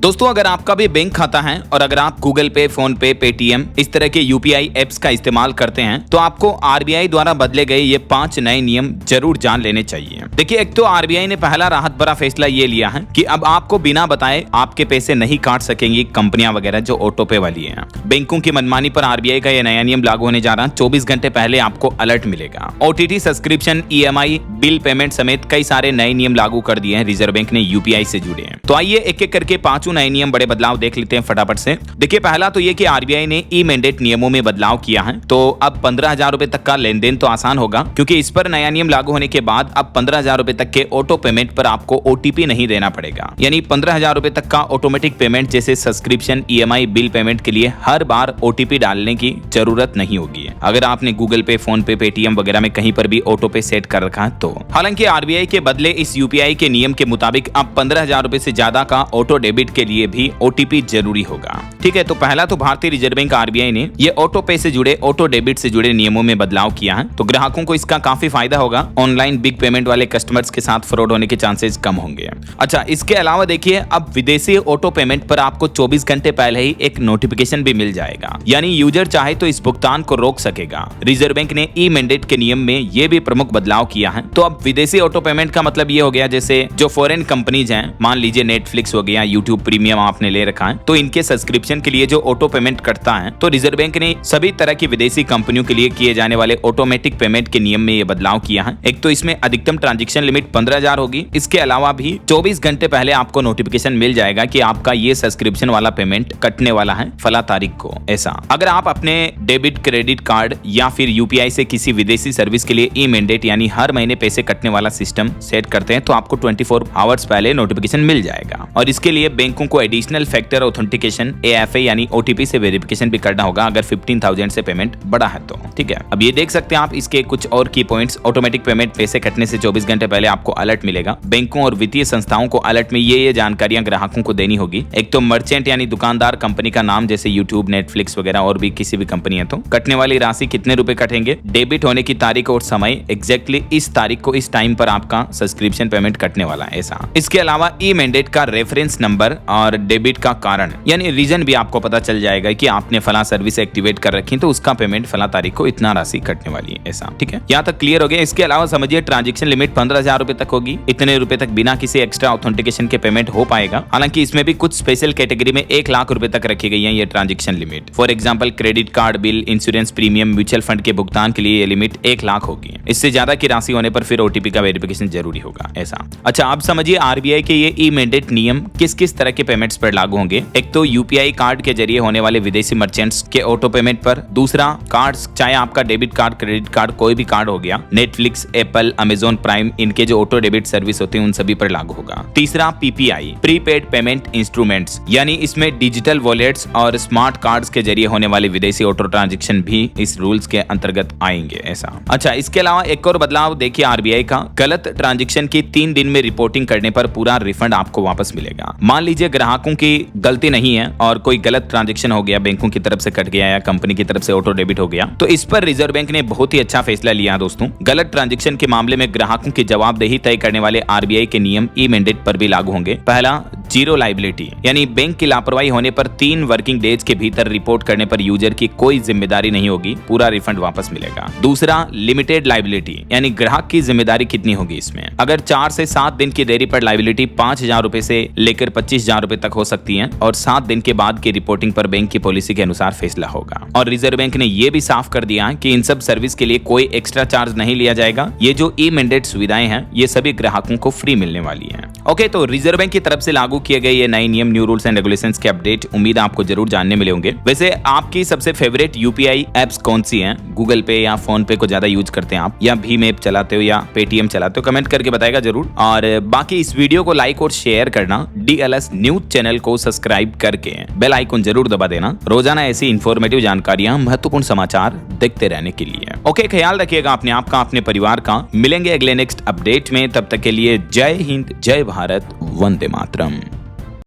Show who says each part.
Speaker 1: दोस्तों अगर आपका भी बैंक खाता है और अगर आप गूगल पे, फोन पे, पेटीएम इस तरह के यूपीआई एप्स का इस्तेमाल करते हैं तो आपको आरबीआई द्वारा बदले गए ये 5 नए नियम जरूर जान लेने चाहिए। देखिए, एक तो आरबीआई ने पहला राहत भरा फैसला ये लिया है कि अब आपको बिना बताए आपके पैसे नहीं काट सकेंगी कंपनियां वगैरह जो ऑटो पे वाली हैं। बैंकों की मनमानी पर आरबीआई का ये नया नियम लागू होने जा रहा है। 24 घंटे पहले आपको अलर्ट मिलेगा। OTT subscription, EMI, bill payment समेत कई सारे नए नियम लागू कर दिए हैं रिजर्व बैंक ने यूपीआई से जुड़े हैं। तो आइए एक एक करके 5 नए नियम, बड़े बदलाव देख लेते हैं फटाफट से। देखिए, पहला तो ये कि आरबीआई ने ई मैंडेट नियमों में बदलाव किया है। तो अब 15,000 रुपए तक का लेन देन तो आसान होगा, क्योंकि इस पर नया नियम लागू होने के बाद अब 15,000 रुपए तक के ऑटो पेमेंट पर आपको ओटीपी नहीं देना पड़ेगा। यानी 15,000 रुपए तक का ऑटोमेटिक पेमेंट जैसे सब्सक्रिप्शन, ईएमआई, बिल पेमेंट के लिए हर बार ओटीपी डालने की जरूरत नहीं होगी अगर आपने गूगल पे, फोन पे, पेटीएम वगैरह में कहीं पर भी ऑटो पे सेट कर रखा है तो। हालांकि आरबीआई के बदले इस यूपीआई के नियम के मुताबिक अब 15,000 रुपए से ज्यादा का ऑटो डेबिट के लिए भी ओटीपी जरूरी होगा। ठीक है, तो पहला तो भारतीय रिजर्व बैंक आरबीआई ने ये ऑटो पे से जुड़े, ऑटो डेबिट से जुड़े नियमों में बदलाव किया है। तो ग्राहकों को इसका काफी फायदा होगा। ऑनलाइन बिग पेमेंट वाले कस्टमर्स के साथ फ्रॉड होने के चांसेस कम होंगे। अच्छा, इसके अलावा देखिए, अब विदेशी ऑटो पेमेंट पर आपको 24 घंटे पहले ही एक नोटिफिकेशन भी मिल जाएगा। यानी यूजर चाहे तो इस भुगतान को रोक सकेगा। रिजर्व बैंक ने ई मैंडेट के नियम में ये भी प्रमुख बदलाव किया है। तो अब विदेशी ऑटो पेमेंट का मतलब ये हो गया, जैसे जो फॉरेन कंपनीज हैं, मान लीजिए नेटफ्लिक्स हो गया, यूट्यूब प्रीमियम आपने ले रखा है, तो इनके सब्सक्रिप्शन के लिए जो ऑटो पेमेंट करता है, तो रिजर्व बैंक ने सभी तरह की विदेशी कंपनियों के लिए किए जाने वाले ऑटोमेटिक पेमेंट के नियम में ये बदलाव किया है। एक तो इसमें अधिकतम ट्रांजैक्शन लिमिट 15,000 होगी। इसके अलावा भी 24 घंटे पहले आपको नोटिफिकेशन मिल जाएगा कि आपका ये सब्सक्रिप्शन वाला पेमेंट कटने वाला है फला तारीख को। ऐसा अगर आप अपने डेबिट, क्रेडिट कार्ड या फिर यूपीआई से किसी विदेशी सर्विस के लिए ई मैंडेट यानी हर महीने पैसे कटने वाला सिस्टम सेट करते हैं तो आपको 24 आवर्स पहले नोटिफिकेशन मिल जाएगा। और इसके लिए बैंकों को एडिशनल फैक्टर ऑथेंटिकेशन AFA यानी ओटीपी से वेरिफिकेशन भी करना होगा अगर 15,000 से पेमेंट बड़ा है तो। ठीक है, अब ये देख सकते हैं आप इसके कुछ और की पॉइंट्स। ऑटोमेटिक पेमेंट पैसे कटने से 24 घंटे पहले आपको अलर्ट मिलेगा। बैंकों और वित्तीय संस्थाओं को अलर्ट में ये जानकारियां ग्राहकों को देनी होगी। एक तो मर्चेंट यानी दुकानदार, कंपनी का नाम जैसे यूट्यूब, नेटफ्लिक्स वगैरह और भी किसी भी कंपनी है तो कटने वाली राशि कितने रुपए कटेंगे, डेबिट होने की तारीख और समय, एग्जैक्टली इस तारीख को, इस टाइम पर आपका सब्सक्रिप्शन पेमेंट कटने वाला है ऐसा। इसके अलावा ई मैंडेट का रेफरेंस नंबर और डेबिट का कारण यानी रीजन भी आपको पता चल जाएगा कि आपने फला सर्विस एक्टिवेट कर रखी तो उसका पेमेंट फला तारीख को इतना राशि कटने वाली है ऐसा। ठीक है, यहाँ तक क्लियर हो गया। इसके अलावा समझिए, ट्रांजैक्शन लिमिट 15,000 रुपए तक होगी। इतने रुपए तक बिना किसी एक्स्ट्रा ऑथेंटिकेशन के पेमेंट हो पाएगा। हालांकि इसमें भी कुछ स्पेशल कैटेगरी में 1 लाख रुपए तक रखी गई है ये transaction limit. For example, credit card, bill, insurance premium, mutual fund के भुगतान के लिए ये लिमिट 1 लाख होगी। इससे ज्यादा की राशि होने पर फिर ओटीपी का वेरिफिकेशन जरूरी होगा ऐसा। अच्छा, अब समझिए आरबीआई के ये ई मैंडेट नियम किस किस तरह के पेमेंट्स पर लागू होंगे। एक तो यूपीआई कार्ड के जरिए होने वाले विदेशी मर्चेंट्स के ऑटो पेमेंट पर। दूसरा, कार्ड्स, चाहे आपका डेबिट कार्ड, क्रेडिट कार्ड, कोई भी कार्ड हो गया, नेटफ्लिक्स, एप्पल, अमेजोन प्राइम, इनके जो ऑटो डेबिट सर्विस होते हैं उन सभी पर लागू होगा। तीसरा, पीपीआई, प्रीपेड पेमेंट इंस्ट्रूमेंट्स, यानी इसमें डिजिटल वॉलेट्स और स्मार्ट कार्ड्स के जरिए होने वाले विदेशी ऑटो ट्रांजैक्शन भी इस रूल्स के अंतर्गत आएंगे ऐसा। अच्छा, इसके अलावा एक और बदलाव देखिए आरबीआई का, गलत ट्रांजैक्शन की 3 दिन में रिपोर्टिंग करने पर पूरा रिफंड आपको वापस मिलेगा। मान लीजिए ग्राहकों की गलती नहीं है और कोई गलत ट्रांजैक्शन हो गया, बैंकों की तरफ से कट गया या कंपनी की तरफ से ऑटो डेबिट हो गया, तो इस पर रिजर्व बैंक ने बहुत ही अच्छा फैसला लिया दोस्तों। गलत ट्रांजैक्शन के मामले में ग्राहकों की जवाबदेही तय करने वाले आरबीआई के नियम ई मैंडेट पर भी लागू होंगे। पहला, जीरो लायबिलिटी, यानी बैंक की लापरवाही होने पर 3 वर्किंग डेज के भीतर रिपोर्ट करने पर यूजर की कोई जिम्मेदारी नहीं होगी, पूरा रिफंड वापस मिलेगा। दूसरा, लिमिटेड लायबिलिटी, यानी ग्राहक की जिम्मेदारी कितनी होगी इसमें। अगर 4 से 7 दिन की देरी पर लायबिलिटी 5,000 रुपए से लेकर 25,000 रुपए तक हो सकती है और 7 दिन के बाद की रिपोर्टिंग पर बैंक की पॉलिसी के अनुसार फैसला होगा। और रिजर्व बैंक ने यह भी साफ कर दिया कि इन सब सर्विस के लिए कोई एक्स्ट्रा चार्ज नहीं लिया जाएगा। ये जो ई मैंडेट सुविधाएं हैं ये सभी ग्राहकों को फ्री मिलने वाली है। ओके, तो रिजर्व बैंक की तरफ से लागू किए गए ये नए नियम, न्यू रूल्स एंड रेगुलेशंस के अपडेट उम्मीद आपको जरूर जानने मिले होंगे। वैसे आपकी सबसे फेवरेट यूपीआई एप्स कौन सी हैं? गूगल पे या फोन पे को ज्यादा यूज करते हैं आप, या भीम ऐप चलाते हो या पेटीएम चलाते हो? कमेंट करके बताएगा जरूर। और बाकी इस वीडियो को लाइक और शेयर करना, डीएलएस न्यूज चैनल को सब्सक्राइब करके बेल आइकन जरूर दबा देना रोजाना ऐसी इंफॉर्मेटिव जानकारियां, महत्वपूर्ण समाचार देखते रहने के लिए। ओके, ख्याल रखिएगा अपने आप का, अपने परिवार का। मिलेंगे अगले नेक्स्ट अपडेट में, तब तक के लिए जय हिंद, जय भारत, वंदे मातरम।